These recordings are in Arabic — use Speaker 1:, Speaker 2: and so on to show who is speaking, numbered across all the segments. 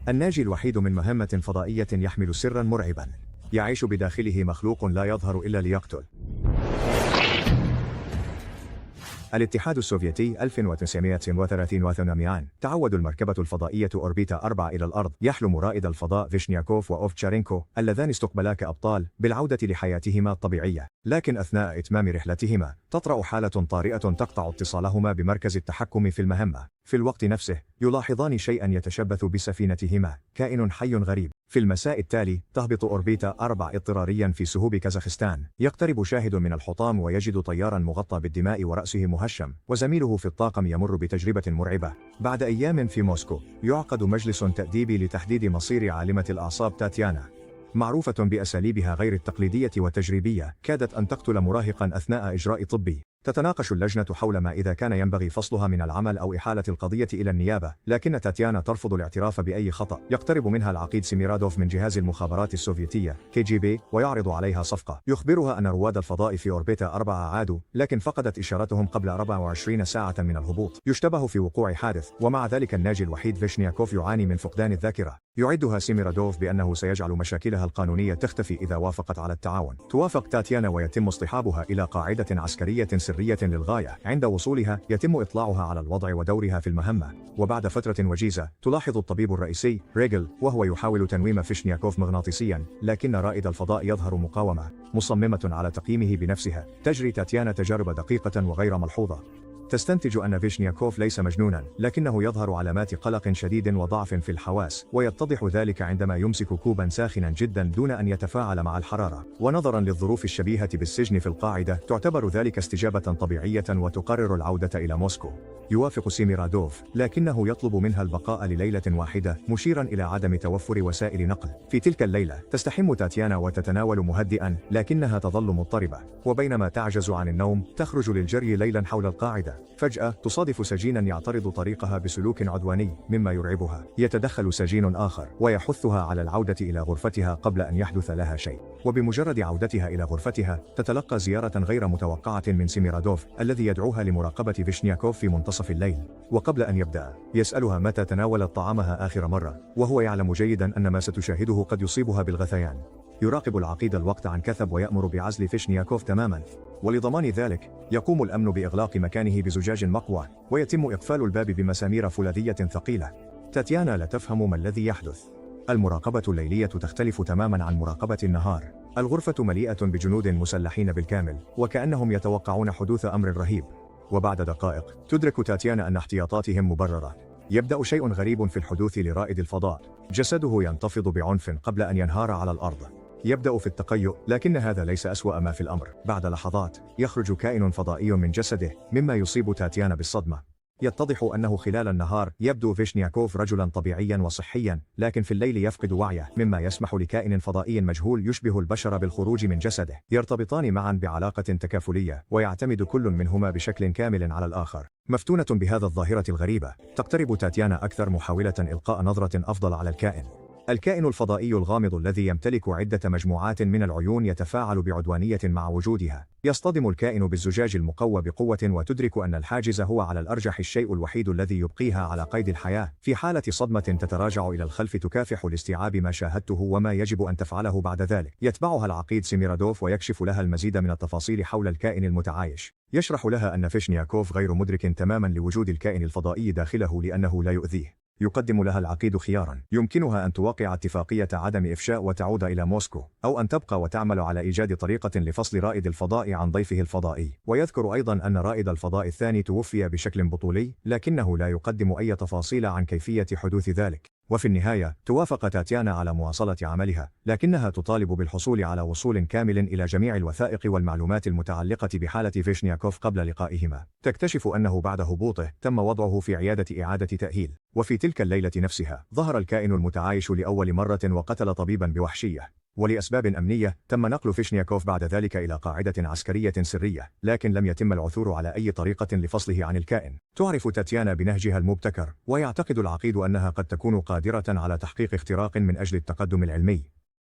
Speaker 1: الناجي الوحيد من مهمة فضائية يحمل سرا مرعبا يعيش بداخله مخلوق لا يظهر إلا ليقتل. الاتحاد السوفيتي 1938 تعود المركبة الفضائية أوربيتا 4 إلى الأرض. يحلم رائد الفضاء فيشنياكوف وأوفتشارينكو اللذان استقبلا كأبطال بالعودة لحياتهما الطبيعية، لكن أثناء إتمام رحلتهما تطرأ حالة طارئة تقطع اتصالهما بمركز التحكم في المهمة. في الوقت نفسه يلاحظان شيئا يتشبث بسفينتهما، كائن حي غريب. في المساء التالي تهبط أوربيتا 4 اضطراريا في سهوب كازاخستان. يقترب شاهد من الحطام ويجد طيارا مغطى بالدماء ورأسه مهشم، وزميله في الطاقم يمر بتجربة مرعبة. بعد أيام في موسكو يعقد مجلس تأديبي لتحديد مصير عالمة الأعصاب تاتيانا، معروفة بأساليبها غير التقليدية والتجريبية. كادت أن تقتل مراهقا أثناء إجراء طبي. تتناقش اللجنة حول ما إذا كان ينبغي فصلها من العمل أو إحالة القضية إلى النيابة، لكن تاتيانا ترفض الاعتراف بأي خطأ. يقترب منها العقيد سيميرادوف من جهاز المخابرات السوفيتية KGB ويعرض عليها صفقة. يخبرها أن رواد الفضاء في أوربيتا 4 عادوا، لكن فقدت إشارتهم قبل 24 ساعة من الهبوط. يشتبه في وقوع حادث، ومع ذلك الناجي الوحيد فيشنياكوف يعاني من فقدان الذاكرة. يعدها سيميرادوف بأنه سيجعل مشاكلها القانونية تختفي إذا وافقت على التعاون. توافق تاتيانا ويتم اصطحابها إلى قاعدة عسكرية سرية للغاية. عند وصولها يتم إطلاعها على الوضع ودورها في المهمة، وبعد فترة وجيزة تلاحظ الطبيب الرئيسي ريغل وهو يحاول تنويم فيشنياكوف مغناطيسيا، لكن رائد الفضاء يظهر مقاومة. مصممة على تقييمه بنفسها تجري تاتيانا تجارب دقيقة وغير ملحوظة. تستنتج أن فيشنياكوف ليس مجنونا، لكنه يظهر علامات قلق شديد وضعف في الحواس، ويتضح ذلك عندما يمسك كوبا ساخنا جدا دون أن يتفاعل مع الحرارة. ونظرا للظروف الشبيهة بالسجن في القاعدة تعتبر ذلك استجابة طبيعية، وتقرر العودة إلى موسكو. يوافق سيميرادوف، لكنه يطلب منها البقاء لليلة واحدة، مشيرا إلى عدم توفر وسائل نقل. في تلك الليلة تستحم تاتيانا وتتناول مهدئا، لكنها تظل مضطربة. وبينما تعجز عن النوم تخرج للجري ليلا حول القاعدة. فجأة تصادف سجينا يعترض طريقها بسلوك عدواني مما يرعبها. يتدخل سجين آخر ويحثها على العودة إلى غرفتها قبل أن يحدث لها شيء. وبمجرد عودتها إلى غرفتها تتلقى زيارة غير متوقعة من سيميرادوف الذي يدعوها لمراقبة فيشنياكوف في منتصف الليل. وقبل أن يبدأ يسألها متى تناولت طعامها آخر مرة، وهو يعلم جيدا أن ما ستشاهده قد يصيبها بالغثيان. يراقب العقيد الوقت عن كثب ويأمر بعزل فيشنياكوف تماما، ولضمان ذلك يقوم الأمن بإغلاق مكانه بزجاج مقوى، ويتم إقفال الباب بمسامير فولاذية ثقيلة. تاتيانا لا تفهم ما الذي يحدث. المراقبة الليلية تختلف تماما عن مراقبة النهار. الغرفة مليئة بجنود مسلحين بالكامل، وكأنهم يتوقعون حدوث أمر رهيب. وبعد دقائق تدرك تاتيانا أن احتياطاتهم مبررة. يبدأ شيء غريب في الحدوث لرائد الفضاء. جسده ينتفض بعنف قبل أن ينهار على الأرض. يبدأ في التقيؤ، لكن هذا ليس أسوأ ما في الأمر. بعد لحظات يخرج كائن فضائي من جسده، مما يصيب تاتيانا بالصدمة. يتضح أنه خلال النهار يبدو فيشنياكوف رجلا طبيعيا وصحيا، لكن في الليل يفقد وعيه، مما يسمح لكائن فضائي مجهول يشبه البشر بالخروج من جسده. يرتبطان معا بعلاقة تكافلية، ويعتمد كل منهما بشكل كامل على الآخر. مفتونة بهذا الظاهرة الغريبة تقترب تاتيانا أكثر محاولة إلقاء نظرة أفضل على الكائن. الكائن الفضائي الغامض الذي يمتلك عدة مجموعات من العيون يتفاعل بعدوانية مع وجودها. يصطدم الكائن بالزجاج المقوى بقوة، وتدرك أن الحاجز هو على الأرجح الشيء الوحيد الذي يبقيها على قيد الحياة. في حالة صدمة تتراجع إلى الخلف تكافح لاستيعاب ما شاهدته وما يجب أن تفعله بعد ذلك. يتبعها العقيد سيميرادوف ويكشف لها المزيد من التفاصيل حول الكائن المتعايش. يشرح لها أن فيشنياكوف غير مدرك تماما لوجود الكائن الفضائي داخله لأنه لا يؤذيه. يقدم لها العقيد خيارا: يمكنها أن توقع اتفاقية عدم إفشاء وتعود إلى موسكو، أو أن تبقى وتعمل على إيجاد طريقة لفصل رائد الفضاء عن ضيفه الفضائي. ويذكر أيضا أن رائد الفضاء الثاني توفي بشكل بطولي، لكنه لا يقدم أي تفاصيل عن كيفية حدوث ذلك. وفي النهاية توافق تاتيانا على مواصلة عملها، لكنها تطالب بالحصول على وصول كامل إلى جميع الوثائق والمعلومات المتعلقة بحالة فيشنياكوف قبل لقائهما. تكتشف أنه بعد هبوطه تم وضعه في عيادة إعادة تأهيل. وفي تلك الليلة نفسها ظهر الكائن المتعايش لأول مرة وقتل طبيبا بوحشية. ولأسباب أمنية تم نقل فيشنياكوف بعد ذلك إلى قاعدة عسكرية سرية، لكن لم يتم العثور على أي طريقة لفصله عن الكائن. تعرف تاتيانا بنهجها المبتكر، ويعتقد العقيد أنها قد تكون قادرة على تحقيق اختراق من أجل التقدم العلمي.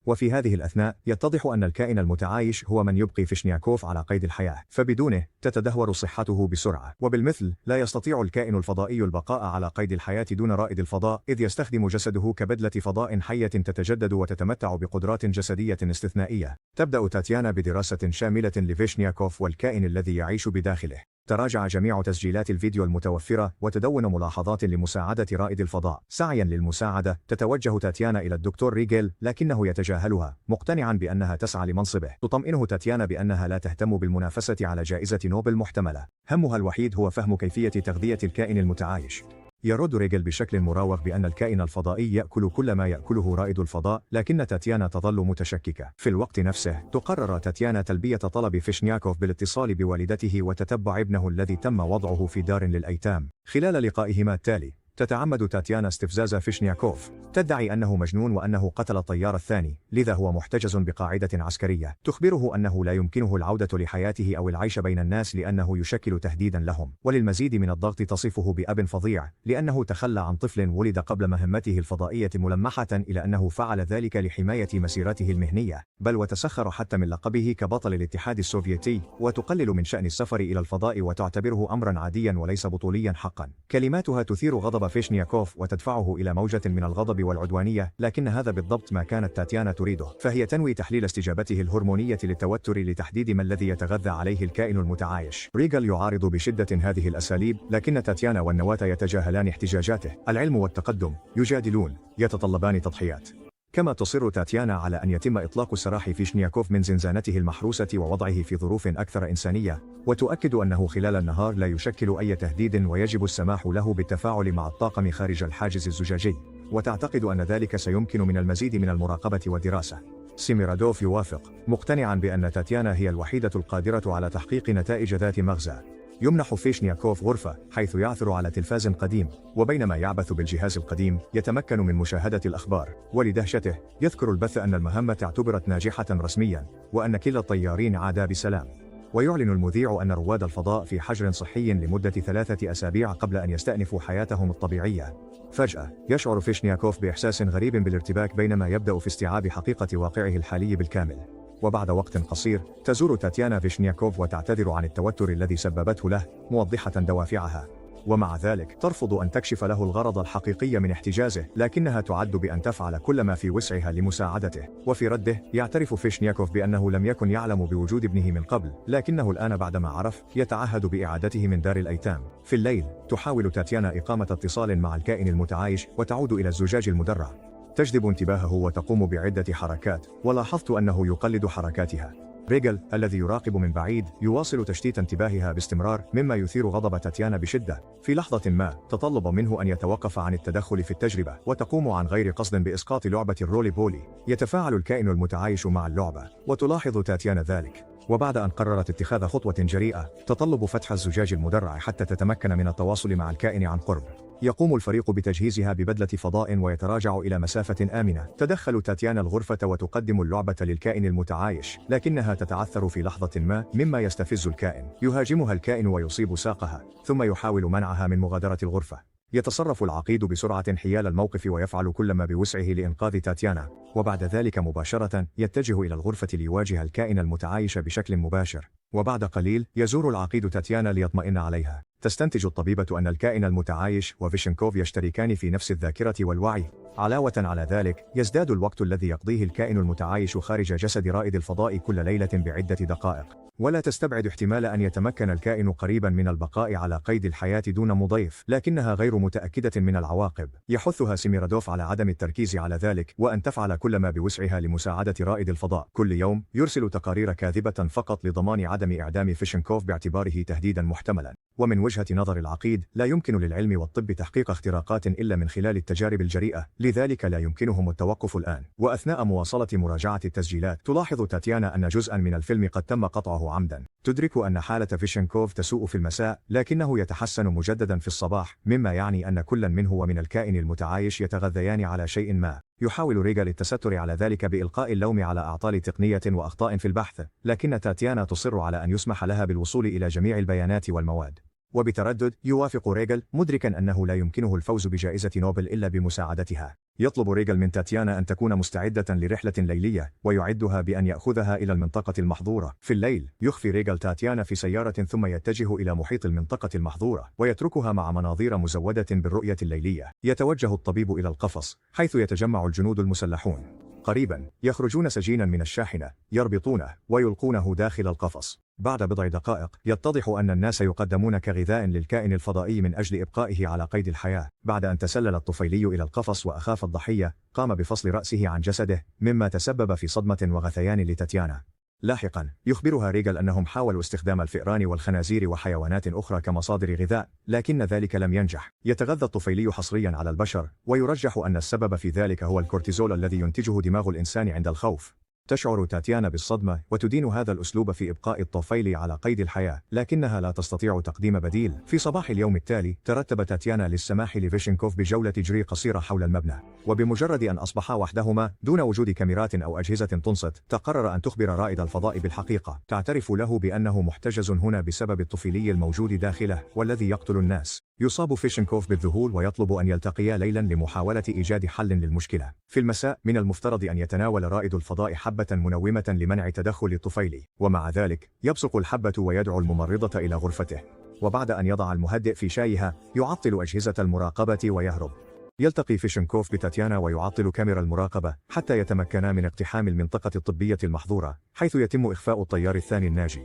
Speaker 1: وفي هذه الأثناء يتضح أن الكائن المتعايش هو من يبقي فيشنياكوف على قيد الحياة، فبدونه تتدهور صحته بسرعة. وبالمثل لا يستطيع الكائن الفضائي البقاء على قيد الحياة دون رائد الفضاء، إذ يستخدم جسده كبدلة فضاء حية تتجدد وتتمتع بقدرات جسدية استثنائية. تبدأ تاتيانا بدراسة شاملة لفيشنياكوف والكائن الذي يعيش بداخله. تراجع جميع تسجيلات الفيديو المتوفرة وتدون ملاحظات لمساعدة رائد الفضاء. سعيا للمساعدة تتوجه تاتيانا إلى الدكتور ريغل، لكنه يتجاهلها مقتنعا بأنها تسعى لمنصبه. تطمئنه تاتيانا بأنها لا تهتم بالمنافسة على جائزة نوبل محتملة، همها الوحيد هو فهم كيفية تغذية الكائن المتعايش. يرد ريغل بشكل مراوغ بأن الكائن الفضائي يأكل كل ما يأكله رائد الفضاء، لكن تاتيانا تظل متشككة. في الوقت نفسه تقرر تاتيانا تلبية طلب فيشنياكوف بالاتصال بوالدته وتتبع ابنه الذي تم وضعه في دار للأيتام. خلال لقائهما التالي تتعمد تاتيانا استفزاز فيشنياكوف، تدعي أنه مجنون وأنه قتل الطيار الثاني، لذا هو محتجز بقاعدة عسكرية. تخبره أنه لا يمكنه العودة لحياته أو العيش بين الناس لأنه يشكل تهديدا لهم. وللمزيد من الضغط تصفه بأب فظيع، لأنه تخلى عن طفل ولد قبل مهمته الفضائية، ملمحة إلى أنه فعل ذلك لحماية مسيرته المهنية، بل وتسخر حتى من لقبه كبطل الاتحاد السوفيتي، وتقلل من شأن السفر إلى الفضاء وتعتبره أمرا عاديا وليس بطوليا حقا. كلماتها تثير غضب فيشنياكوف وتدفعه إلى موجة من الغضب والعدوانية، لكن هذا بالضبط ما كانت تاتيانا تريده، فهي تنوي تحليل استجابته الهرمونية للتوتر لتحديد ما الذي يتغذى عليه الكائن المتعايش. ريغل يعارض بشدة هذه الأساليب، لكن تاتيانا والنواة يتجاهلان احتجاجاته. العلم والتقدم يجادلون، يتطلبان تضحيات. كما تصر تاتيانا على أن يتم إطلاق سراح فيشنياكوف من زنزانته المحروسة ووضعه في ظروف أكثر إنسانية، وتؤكد أنه خلال النهار لا يشكل أي تهديد ويجب السماح له بالتفاعل مع الطاقم خارج الحاجز الزجاجي، وتعتقد أن ذلك سيمكن من المزيد من المراقبة والدراسة. سيميرادوف يوافق، مقتنعا بأن تاتيانا هي الوحيدة القادرة على تحقيق نتائج ذات مغزى. يمنح فيشنياكوف غرفة حيث يعثر على تلفاز قديم، وبينما يعبث بالجهاز القديم يتمكن من مشاهدة الأخبار. ولدهشته يذكر البث أن المهمة اعتبرت ناجحة رسميا، وأن كلا الطيارين عادا بسلام. ويعلن المذيع أن رواد الفضاء في حجر صحي لمدة 3 أسابيع قبل أن يستأنفوا حياتهم الطبيعية. فجأة يشعر فيشنياكوف بإحساس غريب بالارتباك بينما يبدأ في استيعاب حقيقة واقعه الحالي بالكامل. وبعد وقت قصير تزور تاتيانا فيشنياكوف وتعتذر عن التوتر الذي سببته له، موضحة دوافعها. ومع ذلك ترفض أن تكشف له الغرض الحقيقي من احتجازه، لكنها تعد بأن تفعل كل ما في وسعها لمساعدته. وفي رده يعترف فيشنياكوف بأنه لم يكن يعلم بوجود ابنه من قبل، لكنه الآن بعدما عرف يتعهد بإعادته من دار الأيتام. في الليل تحاول تاتيانا إقامة اتصال مع الكائن المتعايش وتعود إلى الزجاج المدرع. تجذب انتباهه وتقوم بعدة حركات، ولاحظت أنه يقلد حركاتها. ريغل الذي يراقب من بعيد يواصل تشتيت انتباهها باستمرار، مما يثير غضب تاتيانا بشدة. في لحظة ما تطلب منه أن يتوقف عن التدخل في التجربة، وتقوم عن غير قصد بإسقاط لعبة الرولي بولي. يتفاعل الكائن المتعايش مع اللعبة، وتلاحظ تاتيانا ذلك. وبعد أن قررت اتخاذ خطوة جريئة تطلب فتح الزجاج المدرع حتى تتمكن من التواصل مع الكائن عن قرب. يقوم الفريق بتجهيزها ببدلة فضاء ويتراجع إلى مسافة آمنة. تدخل تاتيانا الغرفة وتقدم اللعبة للكائن المتعايش، لكنها تتعثر في لحظة ما مما يستفز الكائن. يهاجمها الكائن ويصيب ساقها، ثم يحاول منعها من مغادرة الغرفة. يتصرف العقيد بسرعة حيال الموقف ويفعل كل ما بوسعه لإنقاذ تاتيانا، وبعد ذلك مباشرة يتجه إلى الغرفة ليواجه الكائن المتعايش بشكل مباشر. وبعد قليل يزور العقيد تاتيانا ليطمئن عليها. تستنتج الطبيبة أن الكائن المتعايش وفيشنكوف يشتركان في نفس الذاكرة والوعي. علاوة على ذلك يزداد الوقت الذي يقضيه الكائن المتعايش خارج جسد رائد الفضاء كل ليلة بعدة دقائق. ولا تستبعد احتمال أن يتمكن الكائن قريبا من البقاء على قيد الحياة دون مضيف، لكنها غير متأكدة من العواقب. يحثها سيميرادوف على عدم التركيز على ذلك، وأن تفعل كل ما بوسعها لمساعدة رائد الفضاء. كل يوم يرسل تقارير كاذبة فقط لضمان عدم إعدام فيشنكوف باعتباره تهديدا محتملا. ومن وجهة نظر العقيد لا يمكن للعلم والطب تحقيق اختراقات إلا من خلال التجارب الجريئة، لذلك لا يمكنهم التوقف الآن. وأثناء مواصلة مراجعة التسجيلات تلاحظ تاتيانا أن جزءا من الفيلم قد تم قطعه عمدا. تدرك أن حالة فيشنكوف تسوء في المساء، لكنه يتحسن مجددا في الصباح، مما يعني أن كل منه ومن الكائن المتعايش يتغذيان على شيء ما. يحاول ريغل التستر على ذلك بإلقاء اللوم على أعطال تقنية وأخطاء في البحث، لكن تاتيانا تصر على أن يسمح لها بالوصول إلى جميع البيانات والمواد. وبتردد يوافق ريغل مدركا أنه لا يمكنه الفوز بجائزة نوبل إلا بمساعدتها. يطلب ريغل من تاتيانا أن تكون مستعدة لرحلة ليلية ويعدها بأن يأخذها إلى المنطقة المحظورة. في الليل يخفي ريغل تاتيانا في سيارة ثم يتجه إلى محيط المنطقة المحظورة ويتركها مع مناظير مزودة بالرؤية الليلية. يتوجه الطبيب إلى القفص حيث يتجمع الجنود المسلحون. قريبا يخرجون سجينا من الشاحنة يربطونه ويلقونه داخل القفص. بعد بضع دقائق يتضح أن الناس يقدمون كغذاء للكائن الفضائي من أجل إبقائه على قيد الحياة. بعد أن تسلل الطفيلي إلى القفص وأخاف الضحية قام بفصل رأسه عن جسده مما تسبب في صدمة وغثيان لتاتيانا. لاحقا يخبرها ريغل أنهم حاولوا استخدام الفئران والخنازير وحيوانات أخرى كمصادر غذاء لكن ذلك لم ينجح. يتغذى الطفيلي حصريا على البشر ويرجح أن السبب في ذلك هو الكورتيزول الذي ينتجه دماغ الإنسان عند الخوف. تشعر تاتيانا بالصدمة وتدين هذا الأسلوب في إبقاء الطفيل على قيد الحياة لكنها لا تستطيع تقديم بديل. في صباح اليوم التالي ترتب تاتيانا للسماح لفيشنكوف بجولة جري قصيرة حول المبنى، وبمجرد أن أصبحا وحدهما دون وجود كاميرات أو أجهزة تنصت تقرر أن تخبر رائد الفضاء بالحقيقة. تعترف له بأنه محتجز هنا بسبب الطفيلي الموجود داخله والذي يقتل الناس. يصاب فيشنكوف بالذهول ويطلب أن يلتقيا ليلا لمحاولة إيجاد حل للمشكلة. في المساء من المفترض أن يتناول رائد الفضاء حبة منومة لمنع تدخل الطفيلي، ومع ذلك يبصق الحبة ويدعو الممرضة إلى غرفته، وبعد أن يضع المهدئ في شايها يعطل أجهزة المراقبة ويهرب. يلتقي فيشنكوف بتاتيانا ويعطل كاميرا المراقبة حتى يتمكنا من اقتحام المنطقة الطبية المحظورة حيث يتم إخفاء الطيار الثاني الناجي.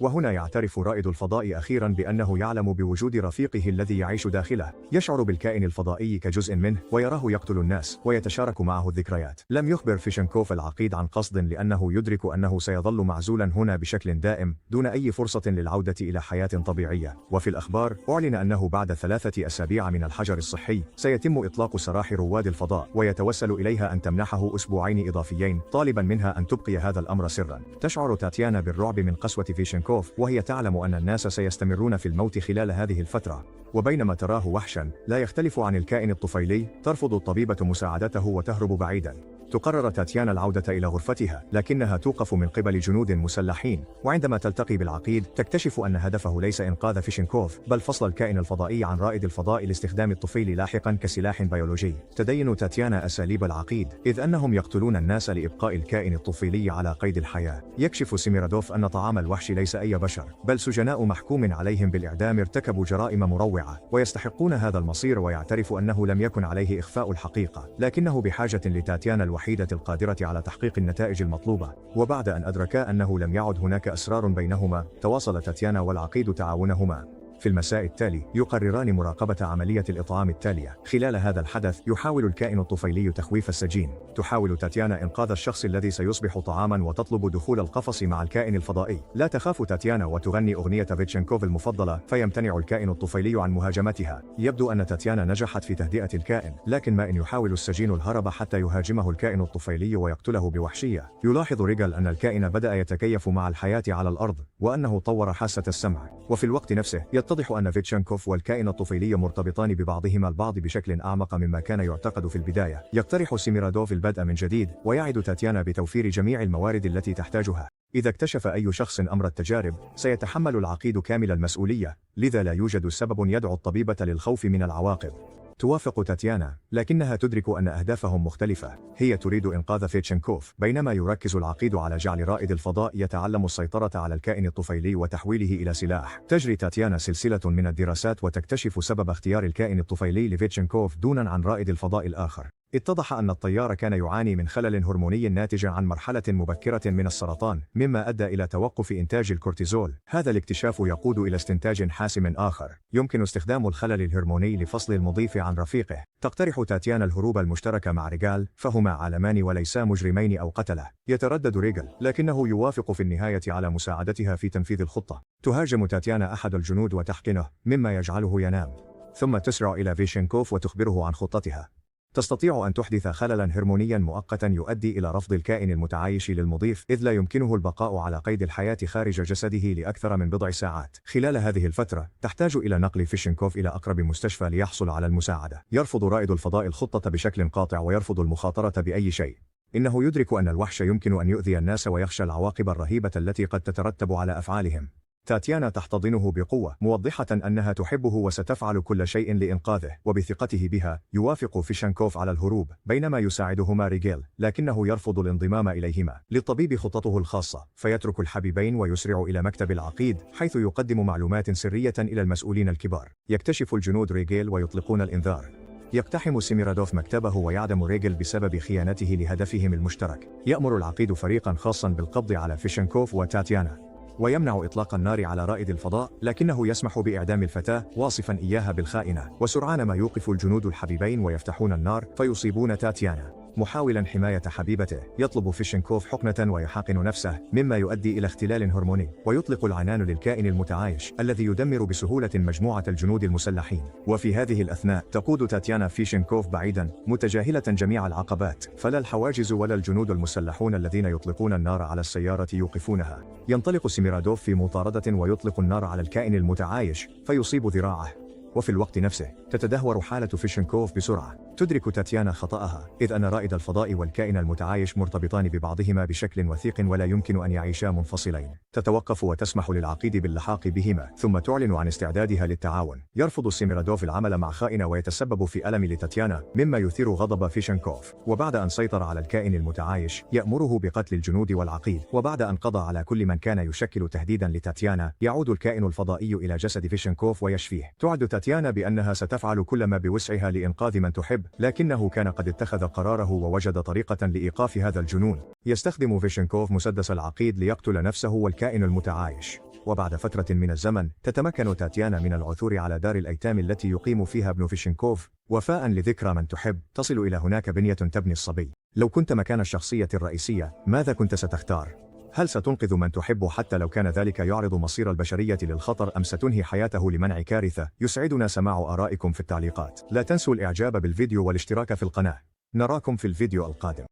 Speaker 1: وهنا يعترف رائد الفضاء أخيرا بأنه يعلم بوجود رفيقه الذي يعيش داخله. يشعر بالكائن الفضائي كجزء منه ويراه يقتل الناس ويتشارك معه الذكريات. لم يخبر فيشنكوف العقيد عن قصد لأنه يدرك أنه سيظل معزولا هنا بشكل دائم دون أي فرصة للعودة إلى حياة طبيعية. وفي الأخبار أعلن أنه بعد 3 أسابيع من الحجر الصحي سيتم إطلاق سراح رواد الفضاء ويتوسل إليها أن تمنحه أسبوعين إضافيين طالبا منها أن تبقي هذا الأمر سرا. تشعر تاتيانا بالرعب من قسوة فيشنكوف وهي تعلم أن الناس سيستمرون في الموت خلال هذه الفترة. وبينما تراه وحشا لا يختلف عن الكائن الطفيلي ترفض الطبيبة مساعدته وتهرب بعيدا. تقرر تاتيانا العودة إلى غرفتها لكنها توقف من قبل جنود مسلحين، وعندما تلتقي بالعقيد تكتشف أن هدفه ليس إنقاذ فيشنكوف بل فصل الكائن الفضائي عن رائد الفضاء لاستخدام الطفيل لاحقا كسلاح بيولوجي. تدين تاتيانا أساليب العقيد إذ أنهم يقتلون الناس لإبقاء الكائن الطفيلي على قيد الحياة. يكشف سيميرادوف أن طعام الوحش ليس أي بشر بل سجناء محكوم عليهم بالإعدام ارتكبوا جرائم مروعة ويستحقون هذا المصير، ويعترف أنه لم يكن عليه إخفاء الحقيقة لكنه بحاجة لتاتيانا الوحيدة القادرة على تحقيق النتائج المطلوبة. وبعد أن أدركا أنه لم يعد هناك أسرار بينهما تواصل تاتيانا والعقيد تعاونهما. في المساء التالي يقرران مراقبة عملية الإطعام التالية. خلال هذا الحدث يحاول الكائن الطفيلي تخويف السجين. تحاول تاتيانا إنقاذ الشخص الذي سيصبح طعاما وتطلب دخول القفص مع الكائن الفضائي. لا تخاف تاتيانا وتغني أغنية فيتشنكوف المفضلة فيمتنع الكائن الطفيلي عن مهاجمتها. يبدو أن تاتيانا نجحت في تهدئة الكائن لكن ما إن يحاول السجين الهرب حتى يهاجمه الكائن الطفيلي ويقتله بوحشية. يلاحظ ريغل أن الكائن بدأ يتكيف مع الحياة على الأرض وأنه طور حاسة السمع. وفي الوقت نفسه يتضح أن فيتشنكوف والكائن الطفيلي مرتبطان ببعضهما البعض بشكل أعمق مما كان يعتقد في البداية. يقترح سيميرادوف البدء من جديد ويعد تاتيانا بتوفير جميع الموارد التي تحتاجها. إذا اكتشف أي شخص أمر التجارب سيتحمل العقيد كامل المسؤولية، لذا لا يوجد سبب يدعو الطبيبة للخوف من العواقب. توافق تاتيانا لكنها تدرك أن أهدافهم مختلفة. هي تريد إنقاذ فيتشنكوف بينما يركز العقيد على جعل رائد الفضاء يتعلم السيطرة على الكائن الطفيلي وتحويله إلى سلاح. تجري تاتيانا سلسلة من الدراسات وتكتشف سبب اختيار الكائن الطفيلي لفيتشنكوف دونا عن رائد الفضاء الآخر. اتضح أن الطيار كان يعاني من خلل هرموني ناتج عن مرحلة مبكرة من السرطان مما أدى إلى توقف إنتاج الكورتيزول. هذا الاكتشاف يقود إلى استنتاج حاسم آخر: يمكن استخدام الخلل الهرموني لفصل المضيف عن رفيقه. تقترح تاتيانا الهروب المشترك مع ريغال فهما عالمان وليسا مجرمين أو قتلة. يتردد ريغال لكنه يوافق في النهاية على مساعدتها في تنفيذ الخطة. تهاجم تاتيانا أحد الجنود وتحقنه مما يجعله ينام، ثم تسرع إلى فيشنكوف وتخبره عن خطتها. تستطيع أن تحدث خللا هرمونيا مؤقتا يؤدي إلى رفض الكائن المتعايش للمضيف إذ لا يمكنه البقاء على قيد الحياة خارج جسده لأكثر من بضع ساعات. خلال هذه الفترة تحتاج إلى نقل فيشنكوف إلى أقرب مستشفى ليحصل على المساعدة. يرفض رائد الفضاء الخطة بشكل قاطع ويرفض المخاطرة بأي شيء. إنه يدرك أن الوحش يمكن أن يؤذي الناس ويخشى العواقب الرهيبة التي قد تترتب على أفعالهم. تاتيانا تحتضنه بقوة موضحة أنها تحبه وستفعل كل شيء لإنقاذه، وبثقته بها يوافق فيشنكوف على الهروب بينما يساعدهما ريغيل، لكنه يرفض الانضمام إليهما. للطبيب خططه الخاصة، فيترك الحبيبين ويسرع إلى مكتب العقيد حيث يقدم معلومات سرية إلى المسؤولين الكبار. يكتشف الجنود ريغيل ويطلقون الإنذار. يقتحم سيميرادوف مكتبه ويعدم ريغيل بسبب خيانته لهدفهم المشترك. يأمر العقيد فريقا خاصا بالقبض على فيشنكوف وتاتيانا، ويمنع إطلاق النار على رائد الفضاء، لكنه يسمح بإعدام الفتاة واصفا إياها بالخائنة. وسرعان ما يوقف الجنود الحبيبين ويفتحون النار فيصيبون تاتيانا. محاولا حماية حبيبته، يطلب فيشنكوف حقنة ويحاقن نفسه مما يؤدي إلى اختلال هرموني، ويطلق العنان للكائن المتعايش الذي يدمر بسهولة مجموعة الجنود المسلحين. وفي هذه الأثناء تقود تاتيانا فيشنكوف بعيدا متجاهلة جميع العقبات، فلا الحواجز ولا الجنود المسلحون الذين يطلقون النار على السيارة يوقفونها. ينطلق سيميرادوف في مطاردة ويطلق النار على الكائن المتعايش فيصيب ذراعه. وفي الوقت نفسه تتدهور حالة فيشنكوف بسرعة. تدرك تاتيانا خطأها، إذ أن رائد الفضاء والكائن المتعايش مرتبطان ببعضهما بشكل وثيق ولا يمكن أن يعيشا منفصلين. تتوقف وتسمح للعقيد باللحاق بهما، ثم تعلن عن استعدادها للتعاون. يرفض سيميرادوف العمل مع خائنة ويتسبب في ألم لتاتيانا مما يثير غضب فيشنكوف. وبعد أن سيطر على الكائن المتعايش يأمره بقتل الجنود والعقيد. وبعد أن قضى على كل من كان يشكل تهديدا لتاتيانا يعود الكائن الفضائي إلى جسد فيشنكوف ويشفيه. تعد تاتيانا بأنها ستفعل كل ما بوسعها لإنقاذ من تحب، لكنه كان قد اتخذ قراره ووجد طريقة لإيقاف هذا الجنون. يستخدم فيشنكوف مسدس العقيد ليقتل نفسه والكائن المتعايش. وبعد فترة من الزمن تتمكن تاتيانا من العثور على دار الأيتام التي يقيم فيها ابن فيشنكوف وفاء لذكرى من تحب. تصل إلى هناك بنية تبني الصبي. لو كنت مكان الشخصية الرئيسية ماذا كنت ستختار؟ هل ستنقذ من تحب حتى لو كان ذلك يعرض مصير البشرية للخطر، أم ستنهي حياته لمنع كارثة؟ يسعدنا سماع آرائكم في التعليقات. لا تنسوا الإعجاب بالفيديو والاشتراك في القناة. نراكم في الفيديو القادم.